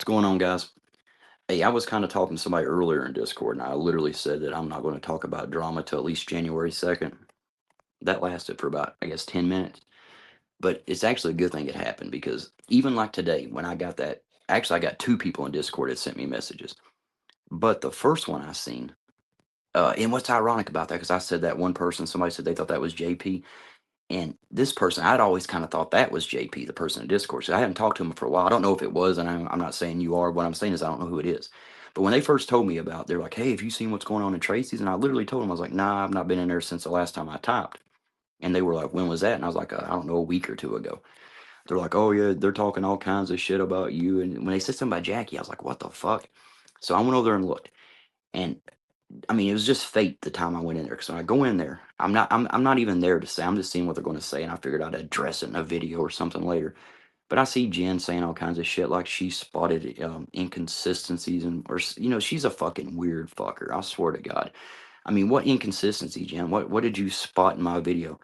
What's going on, guys? Hey, I was kind of talking to somebody earlier in Discord, and I literally said that I'm not going to talk about drama till at least January 2nd. That lasted for about, I guess, 10 minutes. But it's actually a good thing it happened because even like today, when I got that, actually, I got two people in Discord that sent me messages. But the first one I seen, and what's ironic about that, because I said that one person, somebody said they thought that was JP. And this person, I'd always kind of thought that was JP, the person in Discord. So I hadn't talked to him for a while. I don't know if it was, and I'm not saying you are. What I'm saying is I don't know who it is. But when they first told me about, they're like, "Hey, have you seen what's going on in Tracy's?" And I literally told them, I was like, "Nah, I've not been in there since the last time I typed." And they were like, "When was that?" And I was like, "I don't know, a week or two ago." They're like, "Oh yeah, they're talking all kinds of shit about you." And when they said something about Jackie, I was like, "What the fuck?" So I went over there and looked, and I mean, it was just fate the time I went in there. Because when I go in there, I'm not even there to say. I'm just seeing what they're going to say, and I figured I'd address it in a video or something later. But I see Jen saying all kinds of shit like she spotted inconsistencies and she's a fucking weird fucker. I swear to God. I mean, what inconsistency, Jen? What did you spot in my video?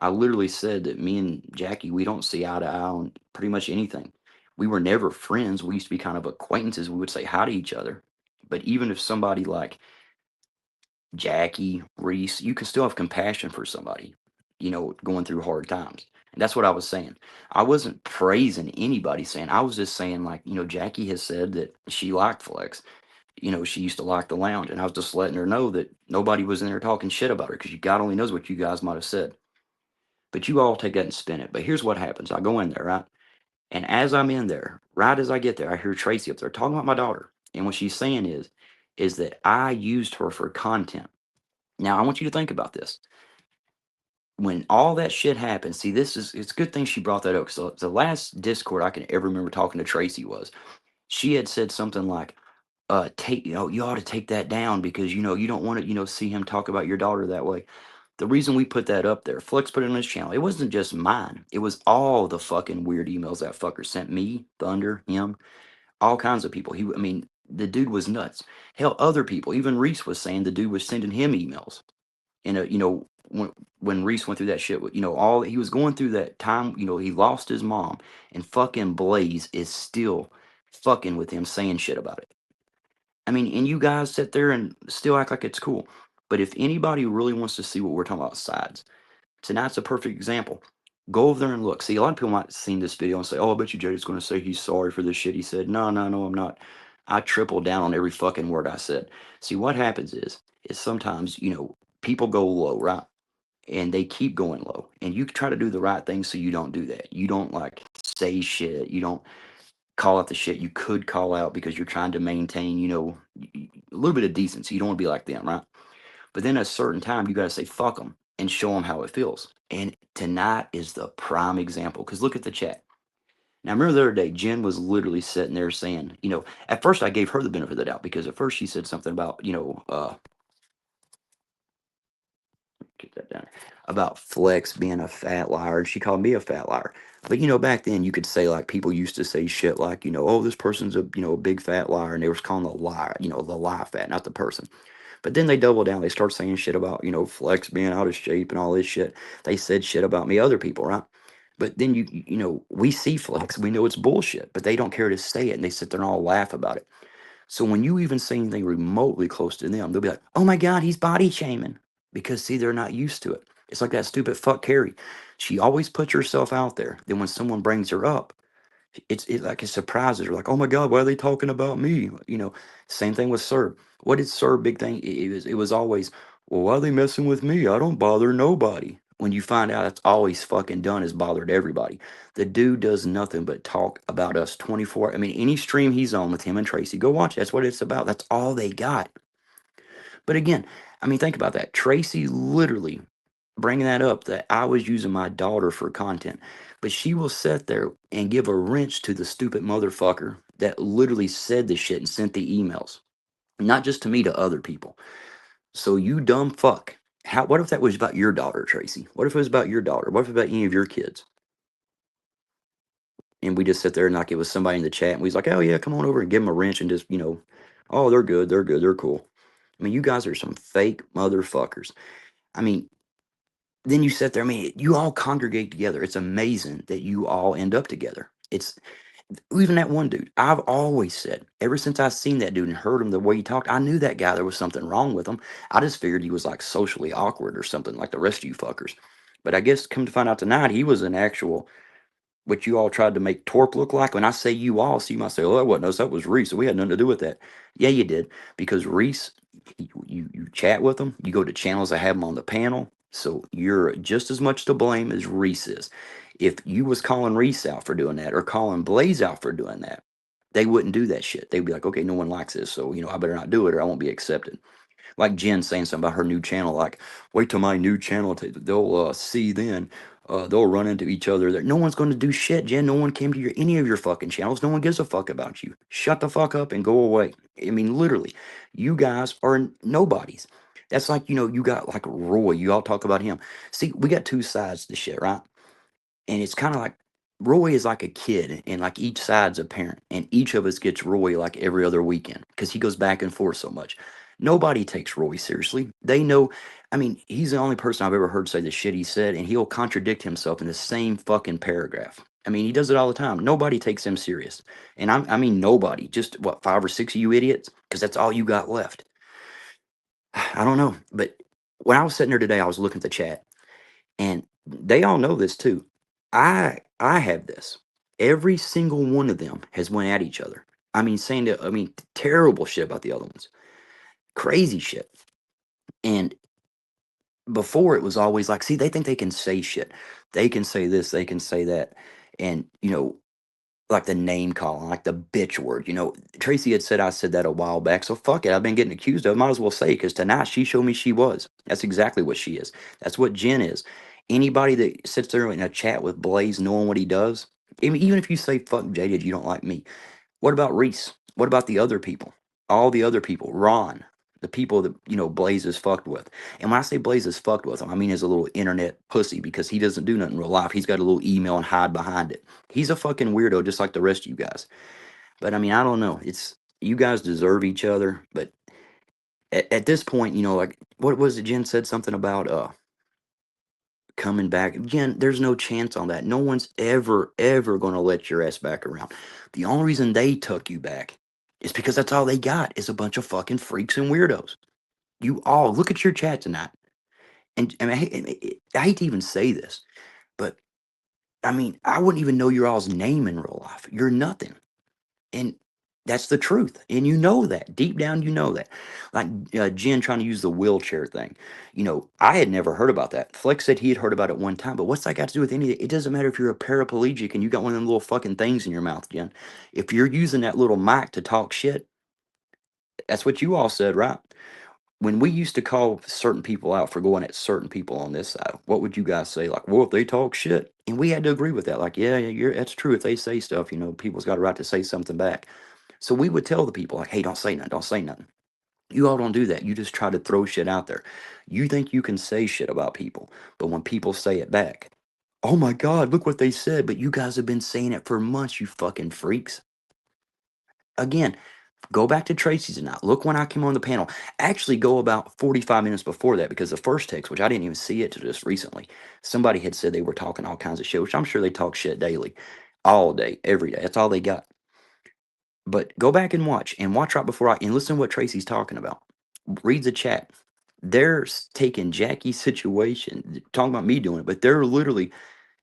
I literally said that me and Jackie, we don't see eye to eye on pretty much anything. We were never friends. We used to be kind of acquaintances. We would say hi to each other. But even if somebody like Jackie, Reese, you can still have compassion for somebody, going through hard times. And that's what I was saying. I wasn't praising anybody saying, I was just saying, like, Jackie has said that she liked Flex. She used to like the lounge. And I was just letting her know that nobody was in there talking shit about her because God only knows what you guys might have said. But you all take that and spin it. But here's what happens I go in there, right? And as I'm in there, right as I get there, I hear Tracy up there talking about my daughter. And what she's saying is that I used her for content. Now, I want you to think about this. When all that shit happened, see, it's a good thing she brought that up. So the last Discord I can ever remember talking to Tracy was she had said something like, you ought to take that down because, you don't want to, see him talk about your daughter that way. The reason we put that up there, Flex put it on his channel, it wasn't just mine. It was all the fucking weird emails that fucker sent me, Thunder, him, all kinds of people. I mean, the dude was nuts. Hell, other people, even Reese was saying the dude was sending him emails. And when Reese went through that shit, all he was going through that time, he lost his mom, and fucking Blaze is still fucking with him, saying shit about it. I mean, and you guys sit there and still act like it's cool. But if anybody really wants to see what we're talking about sides, tonight's a perfect example. Go over there and look. See, a lot of people might have seen this video and say, "Oh, I bet you Jay's going to say he's sorry for the shit he said." No, no, no, I'm not. I triple down on every fucking word I said. See, what happens is sometimes people go low, right? And they keep going low. And you try to do the right thing so you don't do that. You don't like say shit. You don't call out the shit you could call out because you're trying to maintain, a little bit of decency. You don't want to be like them, right? But then at a certain time, you got to say fuck them and show them how it feels. And tonight is the prime example because look at the chat. Now, I remember the other day, Jen was literally sitting there saying, at first I gave her the benefit of the doubt because at first she said something about, get that down, about Flex being a fat liar. And she called me a fat liar. But, back then you could say, like, people used to say shit like, oh, this person's a big fat liar. And they was calling the lie, the lie fat, not the person. But then they double down. They start saying shit about, Flex being out of shape and all this shit. They said shit about me, other people, right? But then we see Flex, we know it's bullshit, but they don't care to say it, and they sit there and all laugh about it. So when you even say anything remotely close to them, they'll be like, "Oh my God, he's body shaming," because see, they're not used to it. It's like that stupid fuck Carrie. She always puts herself out there. Then when someone brings her up, it like it surprises her. Like, "Oh my God, why are they talking about me?" Same thing with Sir. What did Sir big thing? It was always, "Well, why are they messing with me? I don't bother nobody." When you find out that's all he's fucking done is bothered everybody. The dude does nothing but talk about us 24. I mean, any stream he's on with him and Tracy, go watch it. That's what it's about. That's all they got. But again, I mean, think about that. Tracy literally bringing that up that I was using my daughter for content. But she will sit there and give a wrench to the stupid motherfucker that literally said the shit and sent the emails. Not just to me, to other people. So you dumb fuck. What if that was about your daughter, Tracy? What if it was about your daughter? What if it was about any of your kids? And we just sit there and like it was somebody in the chat and we was like, "Oh yeah, come on over and give them a wrench and just, oh, they're good, they're good, they're cool." I mean, you guys are some fake motherfuckers. I mean, then you sit there. I mean, you all congregate together. It's amazing that you all end up together. Even that one dude, I've always said, ever since I seen that dude and heard him the way he talked, I knew that guy, there was something wrong with him. I just figured he was like socially awkward or something like the rest of you fuckers. But I guess come to find out tonight, he was an actual, what you all tried to make Torp look like. When I say you all, so you might say, "Oh, that wasn't us. That was Reese. So we had nothing to do with that." Yeah, you did, because Reese, you chat with him. You go to channels that have him on the panel, so you're just as much to blame as Reese is. If you was calling Reese out for doing that or calling Blaze out for doing that, they wouldn't do that shit. They'd be like, "Okay, no one likes this, so I better not do it, or I won't be accepted." Like Jen saying something about her new channel, like, wait till my new channel, they'll see then. They'll run into each other there. No one's going to do shit, Jen. No one came to any of your fucking channels. No one gives a fuck about you. Shut the fuck up and go away. I mean, literally, you guys are nobodies. That's like, you got like Roy. You all talk about him. See, we got two sides to shit, right? And it's kind of like Roy is like a kid, and like each side's a parent, and each of us gets Roy like every other weekend because he goes back and forth so much. Nobody takes Roy seriously. They know, I mean, he's the only person I've ever heard say the shit he said, and he'll contradict himself in the same fucking paragraph. I mean, he does it all the time. Nobody takes him serious. And I mean, nobody. Just what, five or six of you idiots? Because that's all you got left. I don't know. But when I was sitting there today, I was looking at the chat, and they all know this too. I have this. Every single one of them has went at each other. I mean, saying that, I mean, terrible shit about the other ones. Crazy shit. And before it was always like, see, they think they can say shit. They can say this, they can say that. And, like the name calling, like the bitch word. Tracy had said I said that a while back, so fuck it. I've been getting accused of. Might as well say because tonight she showed me she was. That's exactly what she is. That's what Jen is. Anybody that sits there in a chat with Blaze, knowing what he does, even if you say fuck jaded, you don't like me. What about Reese? What about the other people? All the other people, Ron, the people that Blaze is fucked with. And when I say Blaze is fucked with him, I mean as a little internet pussy because he doesn't do nothing in real life. He's got a little email and hide behind it. He's a fucking weirdo, just like the rest of you guys. But I mean, I don't know. It's you guys deserve each other, but at this point, like what was it? Jen said something about coming back. Jen, there's no chance on that. No one's ever gonna let your ass back around. The only reason they took you back is because that's all they got is a bunch of fucking freaks and weirdos. You all look at your chat tonight, and I mean, I hate to even say this, but I mean, I wouldn't even know your all's name in real life. You're nothing. And that's the truth. And you know that. Deep down, you know that. Like Jen trying to use the wheelchair thing. I had never heard about that. Flex said he had heard about it one time, but what's that got to do with anything? It doesn't matter if you're a paraplegic and you got one of them little fucking things in your mouth, Jen. If you're using that little mic to talk shit, that's what you all said, right? When we used to call certain people out for going at certain people on this side, what would you guys say? Like, well, if they talk shit, and we had to agree with that. Like, yeah, yeah, that's true. If they say stuff, people's got a right to say something back. So we would tell the people, like, hey, don't say nothing, don't say nothing. You all don't do that. You just try to throw shit out there. You think you can say shit about people, but when people say it back, oh my God, look what they said. But you guys have been saying it for months, you fucking freaks. Again, go back to Tracy's and I. Look when I came on the panel. Actually, go about 45 minutes before that because the first text, which I didn't even see it till just recently, somebody had said they were talking all kinds of shit, which I'm sure they talk shit daily, all day, every day. That's all they got. But go back and watch right before and listen to what Tracy's talking about. Read the chat. They're taking Jackie's situation, talking about me doing it, but they're literally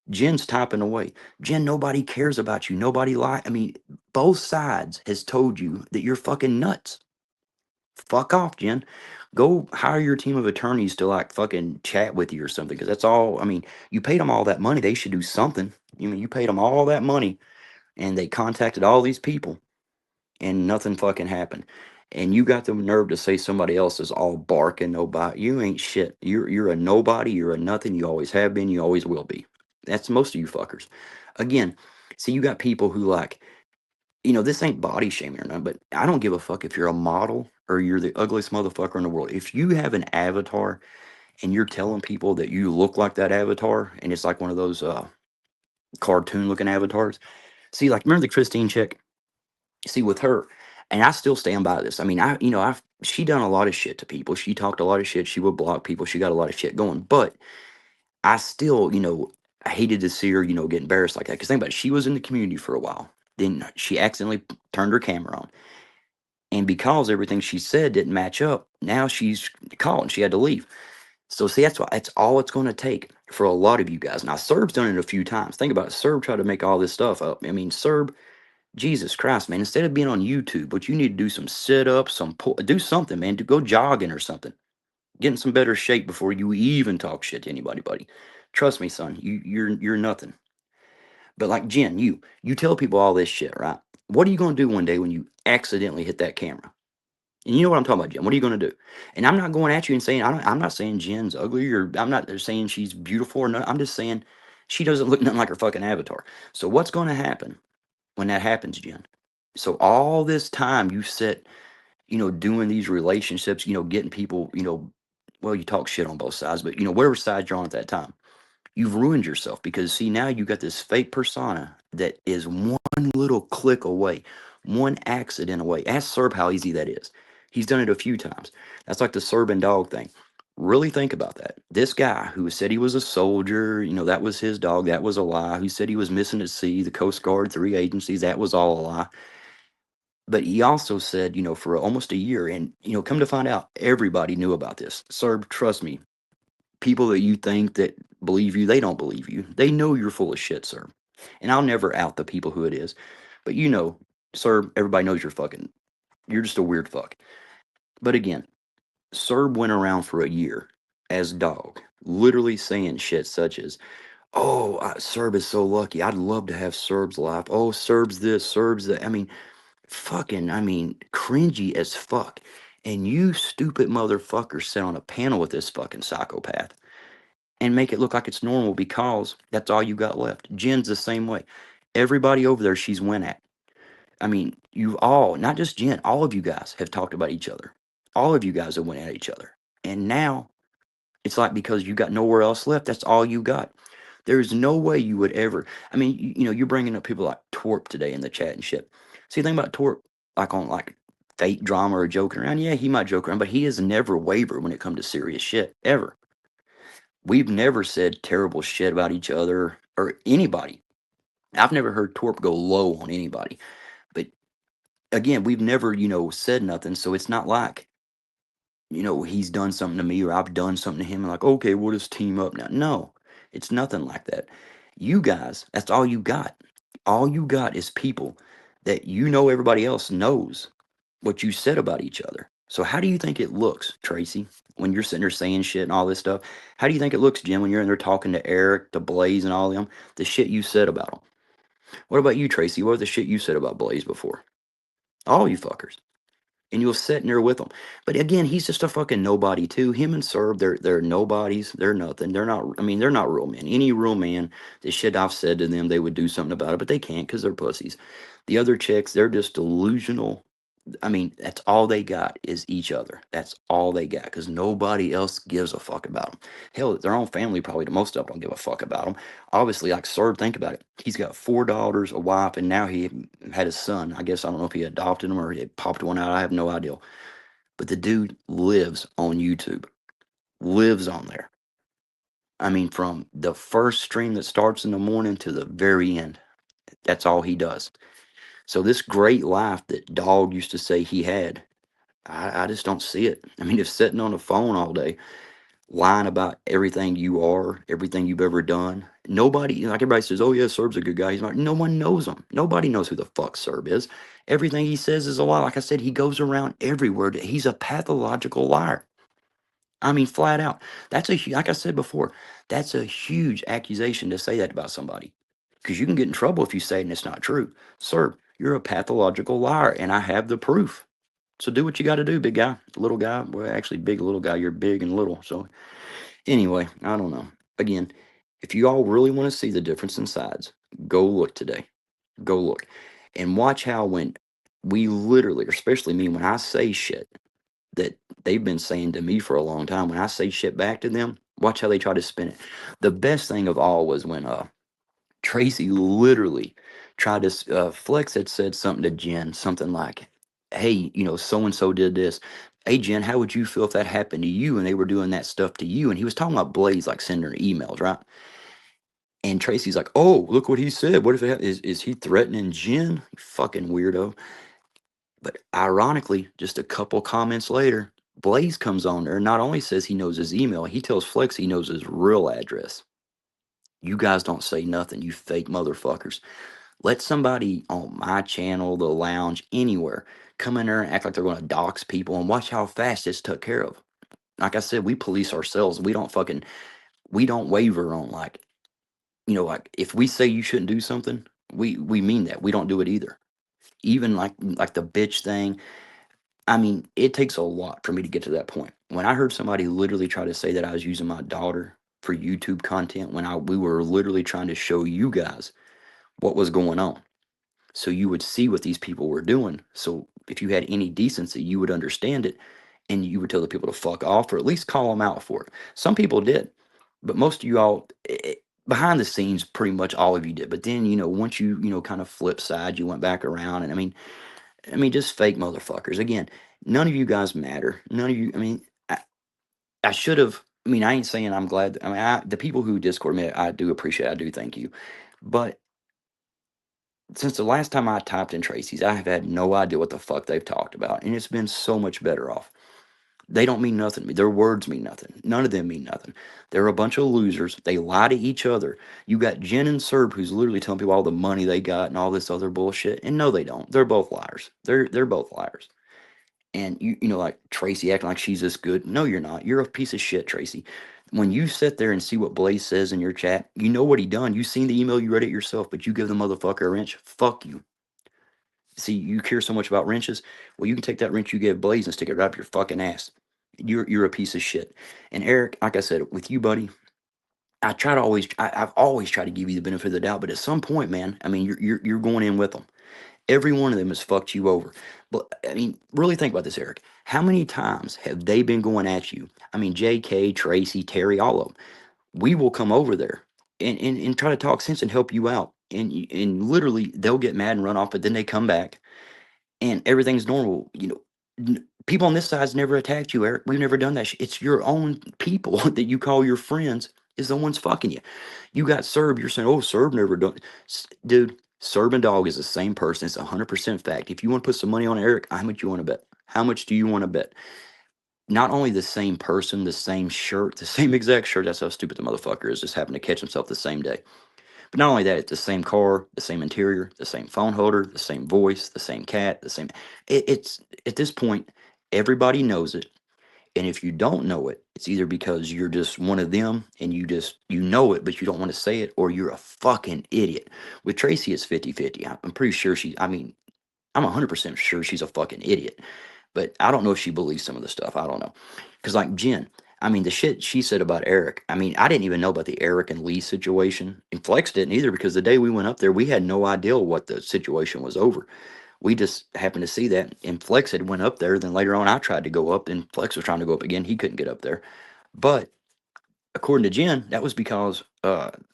Jen's typing away. Jen, nobody cares about you. Nobody I mean, both sides has told you that you're fucking nuts. Fuck off, Jen. Go hire your team of attorneys to like fucking chat with you or something. Because that's all. I mean, you paid them all that money. They should do something. You paid them all that money, and they contacted all these people and nothing fucking happened. And you got the nerve to say somebody else is all bark and nobody. You ain't shit. You're a nobody. You're a nothing. You always have been. You always will be. That's most of you fuckers. Again, see, you got people who like, this ain't body shaming or nothing, but I don't give a fuck if you're a model or you're the ugliest motherfucker in the world. If you have an avatar and you're telling people that you look like that avatar, and it's like one of those cartoon looking avatars. See, like remember the Christine chick? See with her, and I still stand by this. I mean, I've she done a lot of shit to people. She talked a lot of shit. She would block people. She got a lot of shit going. But I still, I hated to see her, get embarrassed like that. Because think about it, she was in the community for a while. then she accidentally turned her camera on. And because everything she said didn't match up, now she's caught and she had to leave. So see, that's all it's going to take for a lot of you guys. Now, Serb's done it a few times. Think about it. Serb tried to make all this stuff up. I mean, Serb, Jesus Christ, man. Instead of being on YouTube, what you need to do some sit ups, do something, man. To go jogging or something. Get in some better shape before you even talk shit to anybody, buddy. Trust me, son. You're nothing. But like Jen, you tell people all this shit, right? What are you going to do one day when you accidentally hit that camera? And you know what I'm talking about, Jen. What are you going to do? And I'm not going at you and saying I'm not saying Jen's ugly or I'm not saying she's beautiful or not. I'm just saying she doesn't look nothing like her fucking avatar. So what's going to happen when that happens, Jen? So all this time you sit, doing these relationships, getting people, well, you talk shit on both sides, but whatever side you're on at that time, you've ruined yourself because see now you got this fake persona that is one little click away, one accident away. Ask Serb how easy that is. He's done it a few times. That's like the Serbian dog thing. Really think about that. This guy who said he was a soldier, that was his dog, that was a lie. Who said he was missing at sea, the Coast Guard, 3 agencies, that was all a lie. But he also said, for almost a year, and come to find out, everybody knew about this. Serb, trust me, people that you think that believe you, they don't believe you. They know you're full of shit, sir. And I'll never out the people who it is. But sir, everybody knows you're just a weird fuck. But again, Serb went around for a year as dog, literally saying shit such as, oh, Serb is so lucky. I'd love to have Serb's life. Oh, Serb's this, Serb's that. Cringy as fuck. And you stupid motherfucker sit on a panel with this fucking psychopath and make it look like it's normal because that's all you got left. Jen's the same way. Everybody over there she's went at. You all, not just Jen, all of you guys have talked about each other. All of you guys have went at each other. And now it's like because you got nowhere else left, that's all you got. There's no way you would ever. You're bringing up people like Torp today in the chat and shit. See, the thing about Torp, like on like fake drama or joking around, yeah, he might joke around, but he has never wavered when it comes to serious shit, ever. We've never said terrible shit about each other or anybody. I've never heard Torp go low on anybody. But again, we've never, said nothing. So it's not like, he's done something to me or I've done something to him and like, okay, we'll just team up now. No, it's nothing like that. You guys, that's all you got. All you got is people that everybody else knows what you said about each other. So how do you think it looks, Tracy, when you're sitting there saying shit and all this stuff? How do you think it looks, Jim, when you're in there talking to Eric, to Blaze, and all them? The shit you said about them. What about you, Tracy? What was the shit you said about Blaze before? All you fuckers. And you'll sit in there with them. But again, he's just a fucking nobody too. Him and Serb, they're nobodies. They're nothing. They're not. They're not real men. Any real man, the shit I've said to them, they would do something about it, but they can't because they're pussies. The other chicks, they're just delusional. That's all they got is each other. That's all they got because nobody else gives a fuck about them. Hell, their own family probably, the most of them don't give a fuck about them. Obviously, like Serb, think about it. He's got 4 daughters, a wife, and now he had his son. I guess I don't know if he adopted him or he popped one out. I have no idea. But the dude lives on YouTube, lives on there. From the first stream that starts in the morning to the very end, that's all he does. So this great life that Dog used to say he had, I just don't see it. If sitting on the phone all day, lying about everything you are, everything you've ever done, nobody, like everybody says, oh yeah, Serb's a good guy. He's not, no one knows him. Nobody knows who the fuck Serb is. Everything he says is a lie. Like I said, he goes around everywhere. He's a pathological liar. Flat out. Like I said before, that's a huge accusation to say that about somebody. Because you can get in trouble if you say it and it's not true. Sir, you're a pathological liar, and I have the proof. So do what you got to do, big guy. Little guy, well, actually, big little guy. You're big and little. So anyway, I don't know. Again, if you all really want to see the difference in sides, go look today. Go look and watch how when we literally, especially me, when I say shit that they've been saying to me for a long time, when I say shit back to them, watch how they try to spin it. The best thing of all was when Tracy literally tried to Flex had said something to Jen, something like, "Hey, so and so did this. Hey, Jen, how would you feel if that happened to you and they were doing that stuff to you?" And he was talking about Blaze, like sending her emails, right? And Tracy's like, "Oh, look what he said. What if is he threatening Jen? You fucking weirdo." But ironically, just a couple comments later, Blaze comes on there and not only says he knows his email, he tells Flex he knows his real address. You guys don't say nothing, you fake motherfuckers. Let somebody on my channel, the lounge, anywhere, come in there and act like they're going to dox people and watch how fast it's took care of. Like I said, we police ourselves. We don't waver on like, like if we say you shouldn't do something, we mean that. We don't do it either. Even like the bitch thing. I mean, it takes a lot for me to get to that point. When I heard somebody literally try to say that I was using my daughter for YouTube content when we were literally trying to show you guys what was going on. So you would see what these people were doing. So if you had any decency, you would understand it and you would tell the people to fuck off or at least call them out for it. Some people did, but most of you all, behind the scenes, pretty much all of you did. But then, once you kind of flip side, you went back around. And I mean, just fake motherfuckers. Again, none of you guys matter. None of you, I should have, I ain't saying I'm glad. The people who Discord me, I do appreciate, I do thank you. But since the last time I typed in Tracy's, I have had no idea what the fuck they've talked about, and it's been so much better off. They don't mean nothing to me. Their words mean nothing. None of them mean nothing. They're a bunch of losers. They lie to each other. You got Jen and Serb who's literally telling people all the money they got and all this other bullshit. And no, they don't. They're both liars. They're both liars. And like Tracy acting like she's this good. No, you're not. You're a piece of shit, Tracy. When you sit there and see what Blaze says in your chat, you know what he done. You seen the email, you read it yourself, but you give the motherfucker a wrench. Fuck you. See, you care so much about wrenches. Well, you can take that wrench you gave Blaze and stick it right up your fucking ass. You're a piece of shit. And Eric, like I said, with you, buddy, I've always tried to give you the benefit of the doubt, but at some point, man, you're going in with them. Every one of them has fucked you over. But really think about this, Eric. How many times have they been going at you? J.K., Tracy, Terry, all of them. We will come over there and try to talk sense and help you out. And literally, they'll get mad and run off, but then they come back and everything's normal. People on this side's never attacked you, Eric. We've never done that. It's your own people that you call your friends is the ones fucking you. You got Serb. You're saying, oh, Serb never done. Dude, Serb and Dog is the same person. It's 100% fact. If you want to put some money on Eric, how much you want to bet? How much do you want to bet? Not only the same person, the same shirt, the same exact shirt. That's how stupid the motherfucker is. Just happened to catch himself the same day. But not only that, it's the same car, the same interior, the same phone holder, the same voice, the same cat, the same. It's at this point, everybody knows it. And if you don't know it, it's either because you're just one of them and you know it, but you don't want to say it, or you're a fucking idiot. With Tracy, it's 50-50. I'm pretty sure I'm 100% sure she's a fucking idiot. But I don't know if she believes some of the stuff. I don't know. Because, like Jen, the shit she said about Eric, I didn't even know about the Eric and Lee situation. And Flex didn't either because the day we went up there, we had no idea what the situation was over. We just happened to see that. And Flex had went up there. Then later on, I tried to go up, and Flex was trying to go up again. He couldn't get up there. But according to Jen, that was because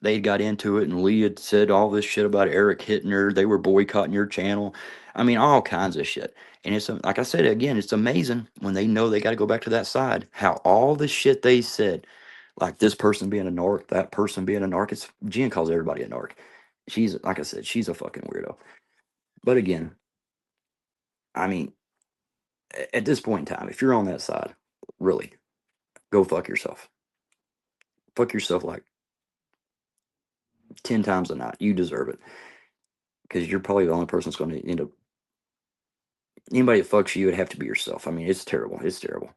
they had got into it, and Lee had said all this shit about Eric hitting her. They were boycotting your channel. All kinds of shit. And it's like I said again, it's amazing when they know they got to go back to that side. How all the shit they said, like this person being a narc, that person being a narc. It's Jen calls everybody a narc. She's like I said, she's a fucking weirdo. But again, I mean, at this point in time, if you're on that side, really, go fuck yourself. Fuck yourself like 10 times a night. You deserve it. Because you're probably the only person that's going to end up. Anybody that fucks you would have to be yourself. It's terrible. It's terrible.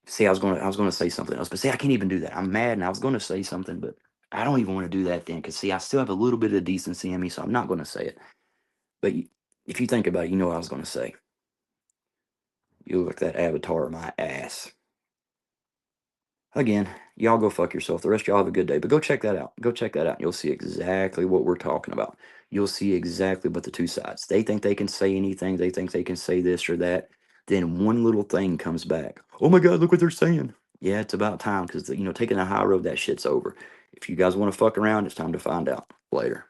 See, I was gonna say something else, but see, I can't even do that. I'm mad, and I was gonna say something, but I don't even want to do that then. Because see, I still have a little bit of decency in me, so I'm not gonna say it. But if you think about it, you know what I was gonna say. You look like that avatar of my ass. Again, y'all go fuck yourself. The rest of y'all have a good day. But go check that out. Go check that out. You'll see exactly what we're talking about. You'll see exactly what the two sides. They think they can say anything. They think they can say this or that. Then one little thing comes back. Oh my God, look what they're saying. Yeah, it's about time because taking the high road, that shit's over. If you guys want to fuck around, it's time to find out. Later.